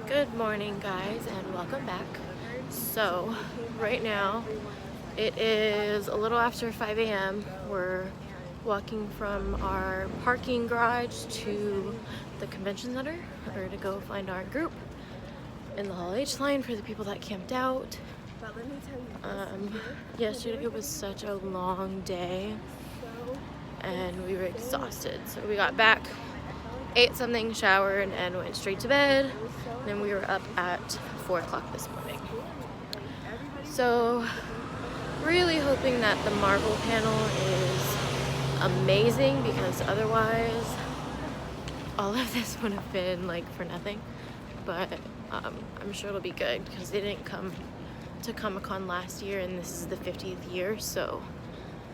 Good morning, guys, and welcome back. So, right now, it is a little after 5 a.m. We're walking from our parking garage to the convention center or to go find our group in the Hall H line for the people that camped out. Yesterday was such a long day and we were exhausted. So we got back, ate something, showered, and went straight to bed. And then we were up at 4 o'clock this morning. So really hoping that the Marvel panel is amazing, because otherwise all of this would have been like for nothing. But I'm sure it'll be good because they didn't come to Comic-Con last year and this is the 50th year, so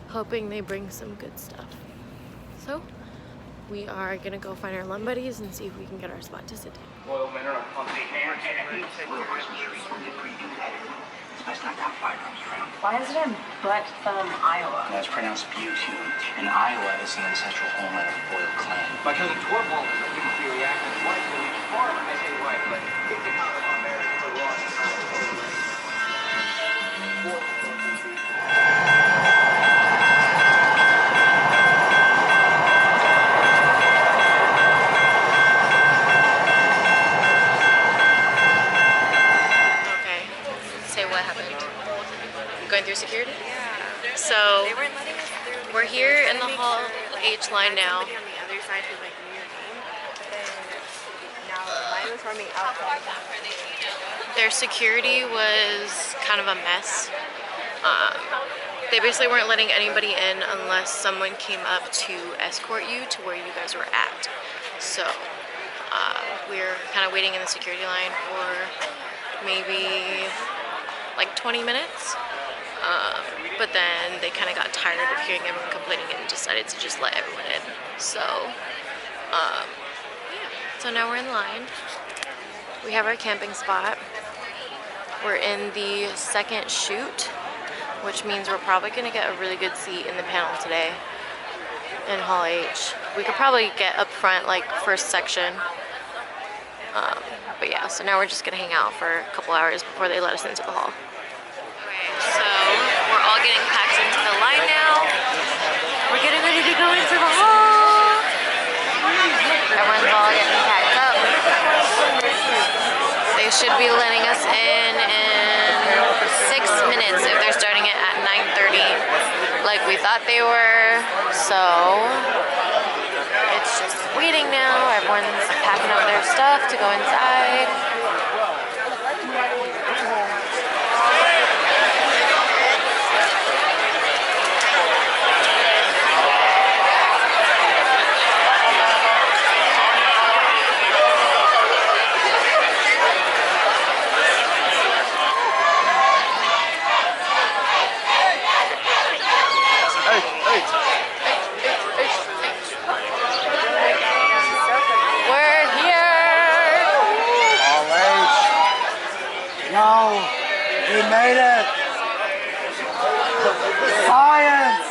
hoping they bring some good stuff. So we are gonna go find our Lum Buddies and see if we can get our spot to sit down. Why is it in Butt Thumb, Iowa? That's pronounced Butune, and Iowa is the ancestral homeland of the Boyle clan. My cousin Torvald is a nuclear reactor. Wife will be far, I say wife, but it's a comment on marriage for loss of Okay, say what happened. Going through security? Yeah. So They weren't letting us through. we're here in the Hall H line now. Somebody on the other side who like knew your name, but then now mine was forming outside. Their security was kind of a mess. They basically weren't letting anybody in unless someone came up to escort you to where you guys were at. So we're kind of waiting in the security line for maybe like 20 minutes. But then they kind of got tired of hearing everyone complaining and decided to just let everyone in. So, yeah. So now we're in line. We have our camping spot. We're in the second chute, which means we're probably gonna get a really good seat in the panel today in Hall H. We could probably get up front, like first section. But yeah, so now we're just gonna hang out for a couple hours before they let us into the hall. So we're all getting packed into the line now. We're getting ready to go into the hall. Everyone's all getting packed up. They should be letting us in 6 minutes if they're starting it at 9:30 like we thought they were. So it's just waiting now. Everyone's packing up their stuff to go inside. We made it! Science!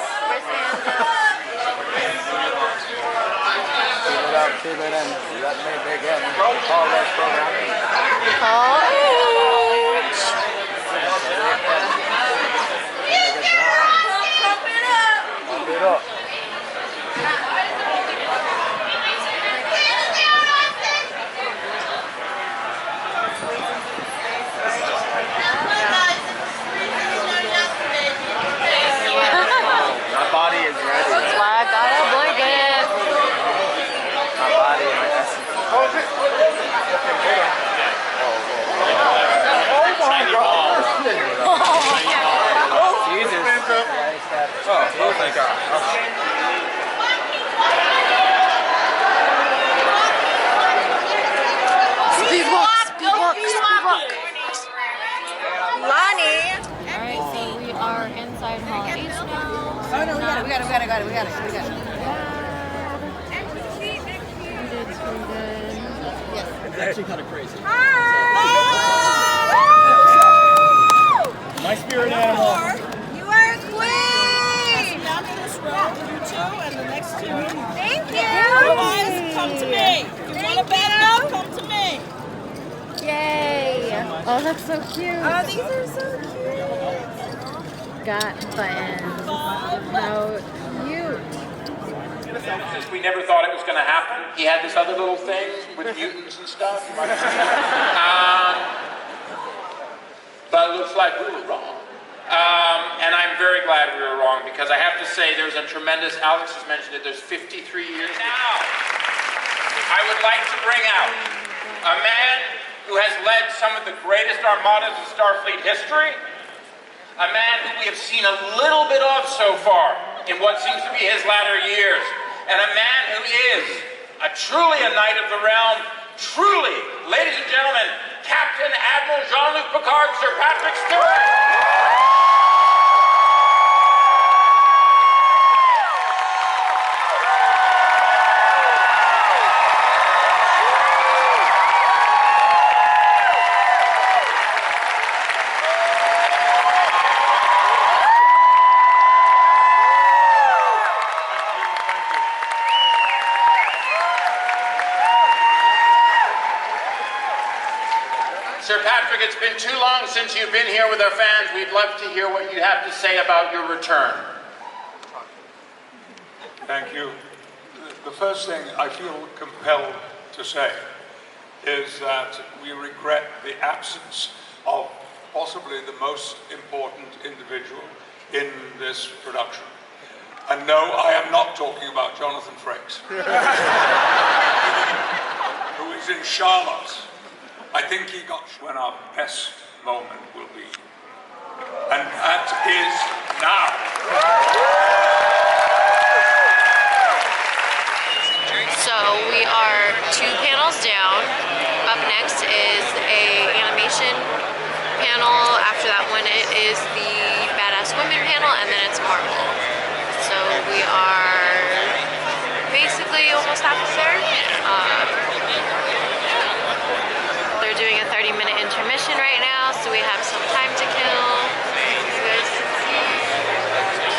Keep it in. Let me begin. All that programming. Hall H. Pump it up. My body is ready. That's why I got a blanket. My body and my essence. Oh my God! Jesus. Oh, thank God. Speed walk, speed walk, speed walk. Lonnie! Alright, so we are inside Hall H now. Oh no, we got it. We did pretty good. It's actually kind of crazy. My spirit animal. You are a queen! Down to this row, you two, and the next two. Thank you! Otherwise, come to me. If you want to bet, come to me. Oh, that's so cute. Oh, these are so cute. Got buttons. How cute. We never thought it was going to happen. He had this other little thing with mutants and stuff. But it looks like we were wrong. And I'm very glad we were wrong, because I have to say there's a tremendous, Alex has mentioned it, there's 53 years. Now, I would like to bring out a man who has led some of the greatest armadas of Starfleet history, a man who we have seen a little bit of so far in what seems to be his latter years, and a man who is truly a knight of the realm, truly, ladies and gentlemen, Captain Admiral Jean-Luc Picard, Sir Patrick Stewart. Sir Patrick, it's been too long since you've been here with our fans. We'd love to hear what you have to say about your return. Thank you. The first thing I feel compelled to say is that we regret the absence of possibly the most important individual in this production. And no, I am not talking about Jonathan Frakes, who is in Charlotte. I think he got when our best moment will be. And that is now. So we are 2 panels down. Up next is a animation panel. After that one, it is the Badass Women panel, and then it's Marvel. So we are basically almost halfway there. They're doing a 30-minute intermission right now, so we have some time to kill. You guys can see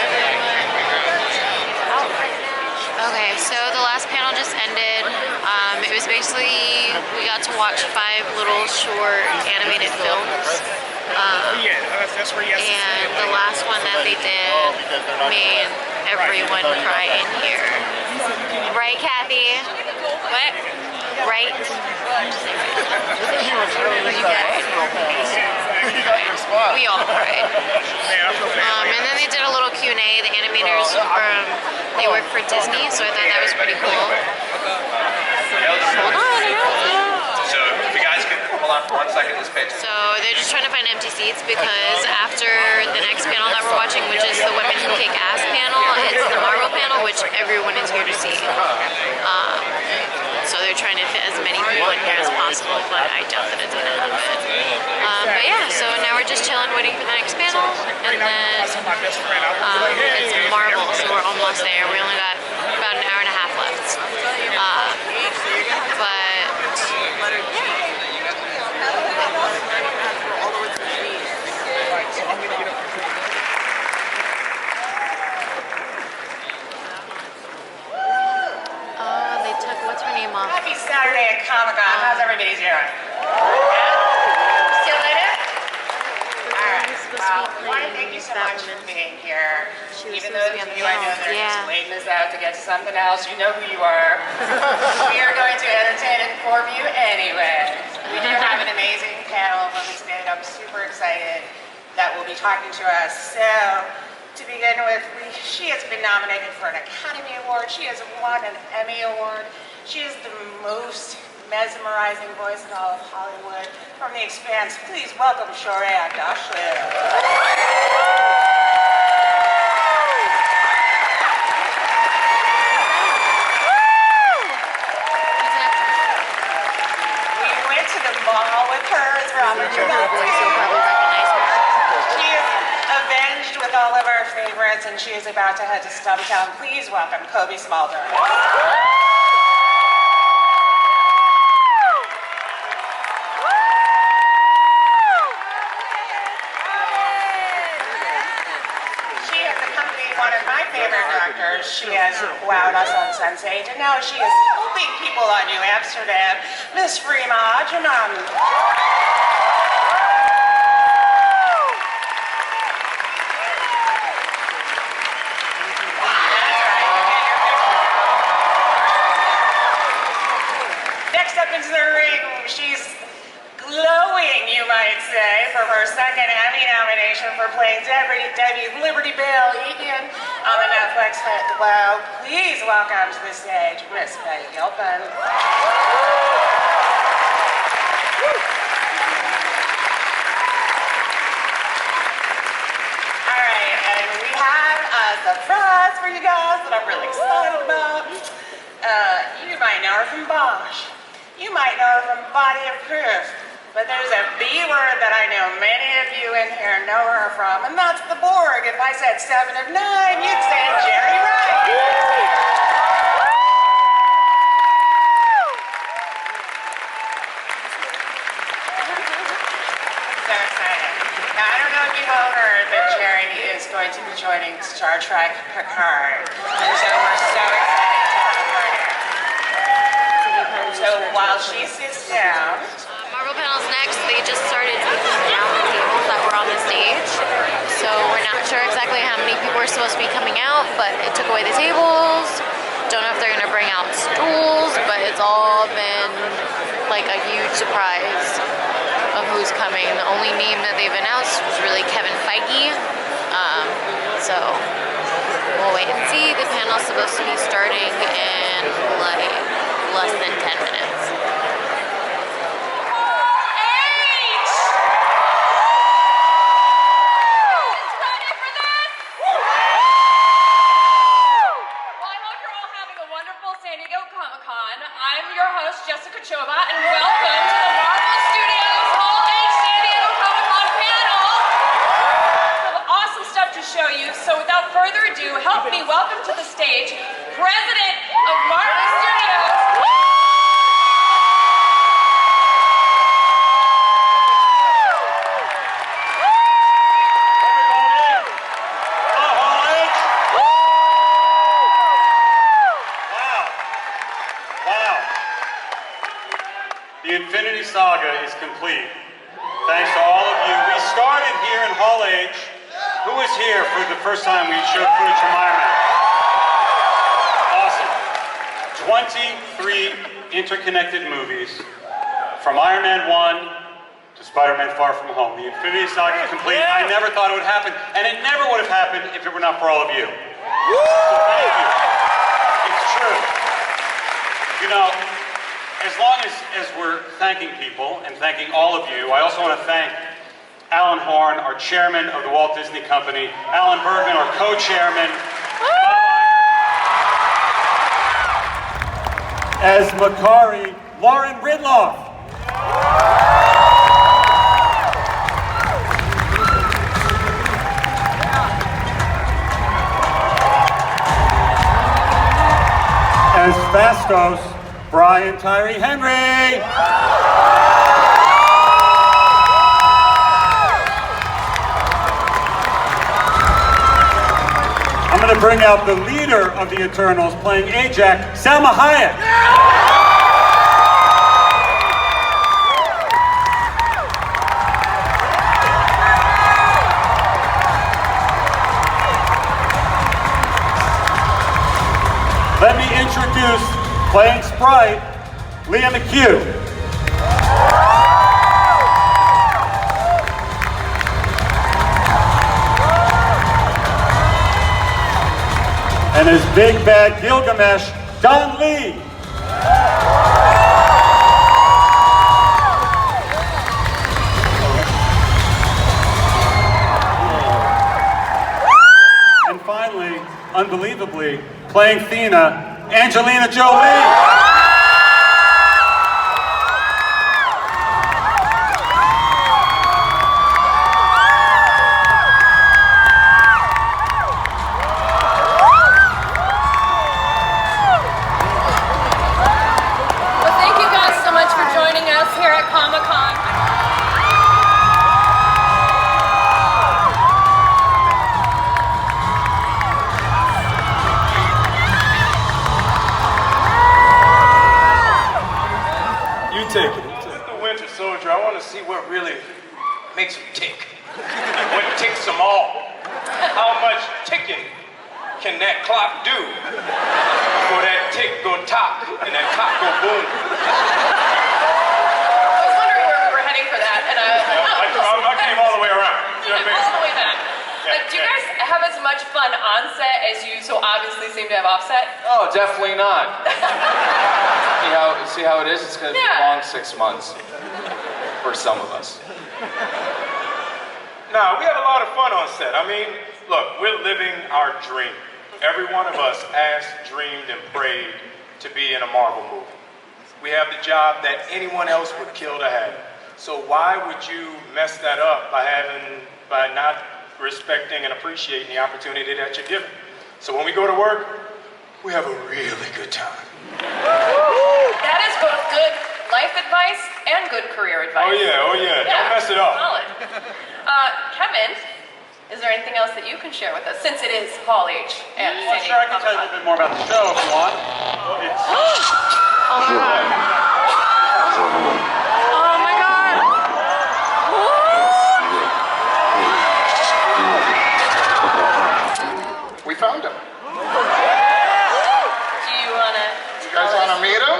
everyone out right now. Okay, so the last panel just ended. It was basically, we got to watch 5 little short animated films. And the last one that they did made everyone cry in here. Right, Kathy? What? Right? We all cried. And then they did a little Q&A. The animators, they work for Disney, so I thought that was pretty cool. Hold on, So if you guys can hold on for 1 second, this page. So they're just trying to find empty seats, because after the next panel that we're watching, which is the Women Who Kick Ass panel, it's the Marvel panel, which everyone is here to see. So they're trying to fit as many people in here as possible, but I doubt that it's gonna happen. But yeah, so now we're just chilling, waiting for the next panel, and then it's Marvel, so we're almost there. We only got about an hour and a half left. They took, what's her name off? Happy Saturday at Comic-Con. How's everybody doing? See you later? Alright. Well, I want to thank you so much for being here. Even those of you I know that are just waiting this out to get to something else, you know who you are. We are going to entertain and inform you anyway. We do have an amazing panel of women today, and I'm super excited that will be talking to us. So, to begin with, she has been nominated for an Academy Award. She has won an Emmy Award. She is the most mesmerizing voice in all of Hollywood. From The Expanse, please welcome Shorea Dashlin. With her as Robert. She is avenged with all of our favorites, and she is about to head to Stumptown. Please welcome Kobe Smulders. She has accompanied one of my favorite directors. She has wowed us on Sense8, and now she is helping people on New Amsterdam, Miss Rima Ajman. She's glowing, you might say, for her second Emmy nomination for playing Debbie Liberty Bell Egan on the Netflix hit Glow. Please welcome to the stage Miss Betty Gilpin. Alright, and we have a surprise for you guys that I'm really excited about. You might know her from Bosch. You might know her from Body of Proof. But there's a B word that I know many of you in here know her from, and that's the Borg. If I said 7 of 9, you'd say Jerry Wright. So excited. Now, I don't know if you've all heard, but Jerry is going to be joining Star Trek Picard. And so we're so excited to have her here. So while she sits down, Marvel panels next, they just started taking down the tables that were on the stage. So we're not sure exactly how many people are supposed to be coming out, but it took away the tables. Don't know if they're going to bring out stools, but it's all been like a huge surprise of who's coming. The only name that they've announced was really Kevin Feige. So we'll wait and see. The panel's supposed to be starting in like less than 10 minutes. And welcome to the Marvel Studios Hall H San Diego Comic-Con panel. We have awesome stuff to show you, so without further ado, help me welcome to the stage President of Marvel Studios. The Infinity Saga is complete. Thanks to all of you. We started here in Hall H. Who was here for the first time we showed footage from Iron Man? Awesome. 23 interconnected movies from Iron Man 1 to Spider-Man Far From Home. The Infinity Saga is complete. I never thought it would happen, and it never would have happened if it were not for all of you. So thank you. It's true. You know, as long as we're thanking people and thanking all of you, I also want to thank Alan Horn, our chairman of the Walt Disney Company, Alan Bergman, our co-chairman, as Makari, Lauren Ridloff. As Fastos, Brian Tyree Henry. I'm going to bring out the leader of the Eternals playing Ajax, Salma Hayek. Let me introduce, playing Sprite, Leah McHugh. And his big bad Gilgamesh, Don Lee. And finally, unbelievably, playing Thena, Angelina Jolie. Makes them tick. What ticks them all? How much ticking can that clock do before that tick go tock and that tock go boom? much fun on set as you so obviously seem to have offset? Oh, definitely not. See how it is? It's going to be a long 6 months. For some of us. No, we have a lot of fun on set. I mean, look, we're living our dream. Every one of us asked, dreamed, and prayed to be in a Marvel movie. We have the job that anyone else would kill to have. So why would you mess that up by not respecting and appreciating the opportunity that you're given? So when we go to work, we have a really good time. That is both good life advice and good career advice. Oh yeah. Don't mess it up. Solid. Kevin, is there anything else that you can share with us, since it is Hall H and San Diego? Sure, I can tell you a little bit more about the show if you want. It's... Oh my god. Oh my god. We found him. Do you wanna? You guys want to meet him?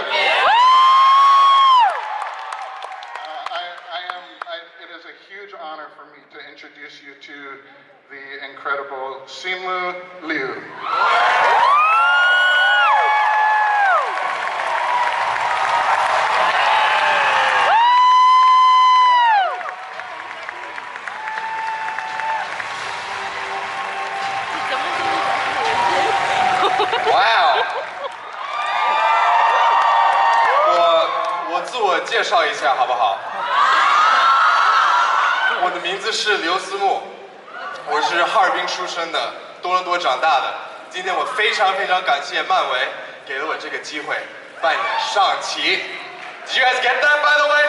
It is a huge honor for me to introduce you to the incredible Simu Liu. Wow！ 我自我介绍一下好不好？我的名字是刘思慕，我是哈尔滨出生的，多伦多长大的。今天我非常感谢漫威给了我这个机会扮演上旗。Did you guys get that, by the way?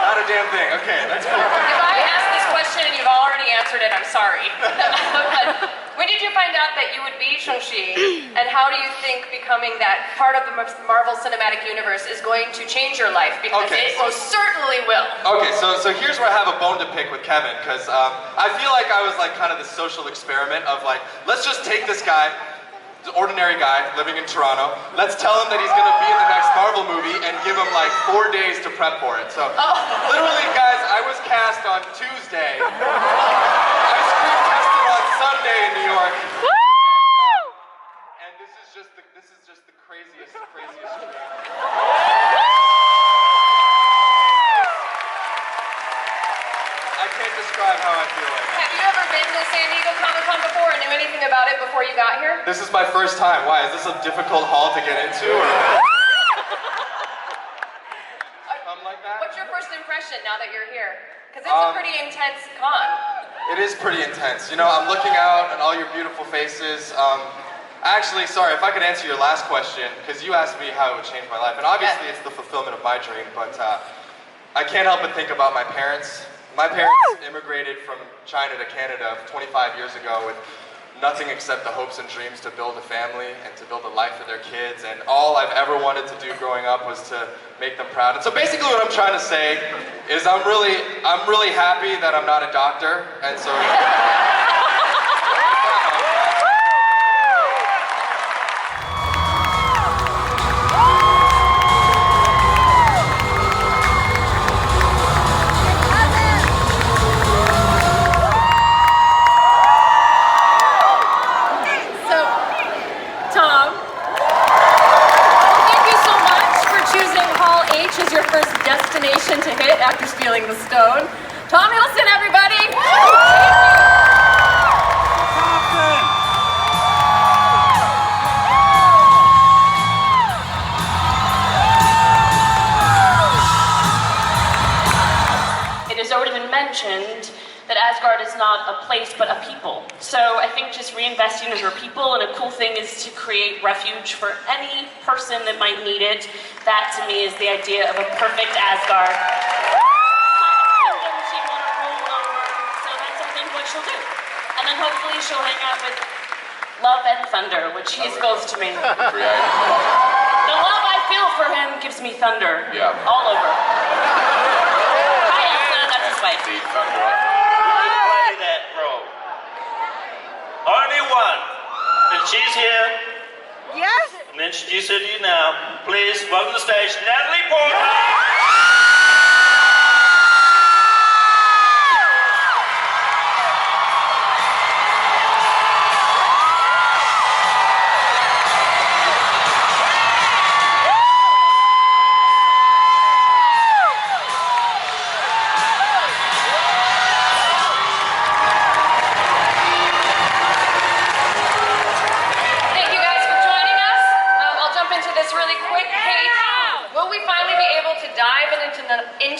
Not a damn thing. Okay, that's cool. If I asked this question and you've already answered it, I'm sorry. But when did you find out that you would be Shang-Chi, and how do you think becoming that part of the Marvel Cinematic Universe is going to change your life? Because it most certainly will. Okay, so here's where I have a bone to pick with Kevin, because I feel like I was like kind of the social experiment of like, let's just take this guy, the ordinary guy living in Toronto, let's tell him that he's going to be in the next Marvel movie and give him like 4 days to prep for it. So literally, guys, I was cast on Tuesday. I screen tested on Sunday in New York. And this is just the craziest dream. I can't describe how I feel right now. Have you ever been to San Diego Comic-Con before or knew anything about it before you got here? This is my first time. Why? Is this a difficult hall to get into? Or... Something like that? What's your first impression now that you're here? Because it's a pretty intense con. It is pretty intense. You know, I'm looking out at all your beautiful faces. Actually, sorry, if I could answer your last question, because you asked me how it would change my life. And obviously it's the fulfillment of my dream, but I can't help but think about my parents. My parents immigrated from China to Canada 25 years ago with nothing except the hopes and dreams to build a family and to build a life for their kids. And all I've ever wanted to do growing up was to make them proud. And so basically what I'm trying to say is I'm really happy that I'm not a doctor. And so... Destination to hit after stealing the stone. Tom Hiddleston, everybody! It has already been mentioned that Asgard is not a place but a people. So I think just reinvesting in your people, and a cool thing is to create refuge for any person that might need it. That to me is the idea of a perfect Asgard. She want to roll over, so that's I think what she'll do. And then hopefully she'll hang out with Love and Thunder, which he is both to me. The love I feel for him gives me thunder. Yeah. All over. Hi, that's his wife. That role. Only one. And she's here. Yes. And introduce her to you now. Please welcome to the stage, Natalie Portman.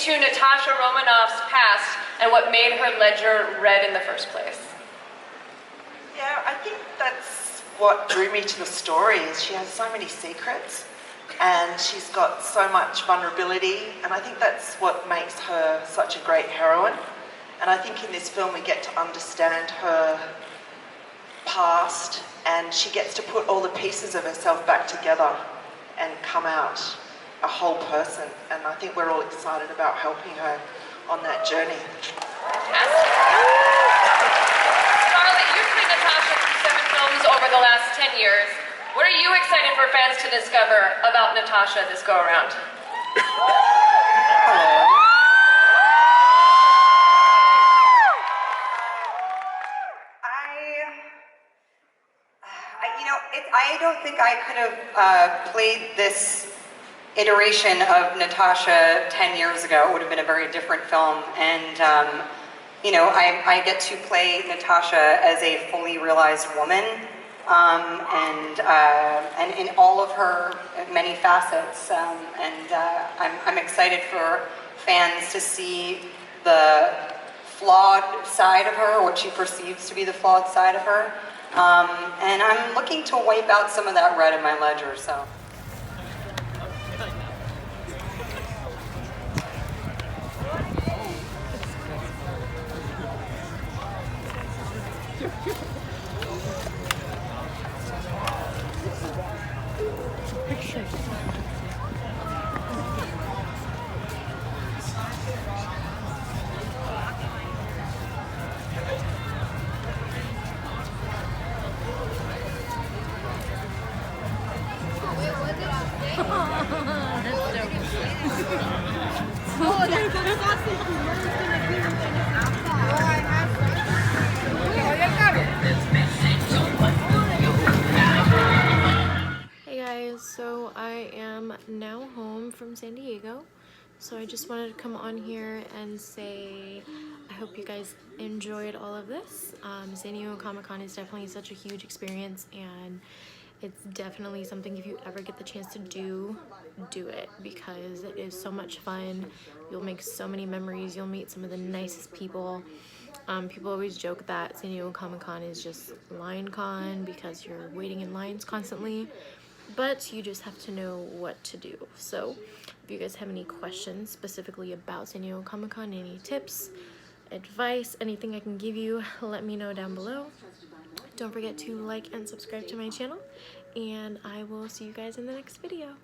into Natasha Romanov's past and what made her ledger red in the first place? Yeah, I think that's what drew me to the story. Is she has so many secrets, and she's got so much vulnerability, and I think that's what makes her such a great heroine. And I think in this film we get to understand her past, and she gets to put all the pieces of herself back together and come out a whole person. And I think we're all excited about helping her on that journey. Charlotte, you've played Natasha through 7 films over the last 10 years. What are you excited for fans to discover about Natasha this go-around? I don't think I could have played this iteration of Natasha 10 years ago. It would have been a very different film. And, you know, I get to play Natasha as a fully realized woman, and in all of her many facets. I'm excited for fans to see the flawed side of her, what she perceives to be the flawed side of her. And I'm looking to wipe out some of that red in my ledger, so. Hey guys, so I am now home from San Diego, so I just wanted to come on here and say I hope you guys enjoyed all of this. San Diego Comic-Con is definitely such a huge experience, and it's definitely something, if you ever get the chance to do it, because it is so much fun. You'll make so many memories, you'll meet some of the nicest people. People always joke that San Diego Comic-Con is just line con because you're waiting in lines constantly, but you just have to know what to do. So if you guys have any questions specifically about San Diego Comic-Con, any tips, advice, anything I can give you, let me know down below. Don't forget to like and subscribe to my channel, and I will see you guys in the next video.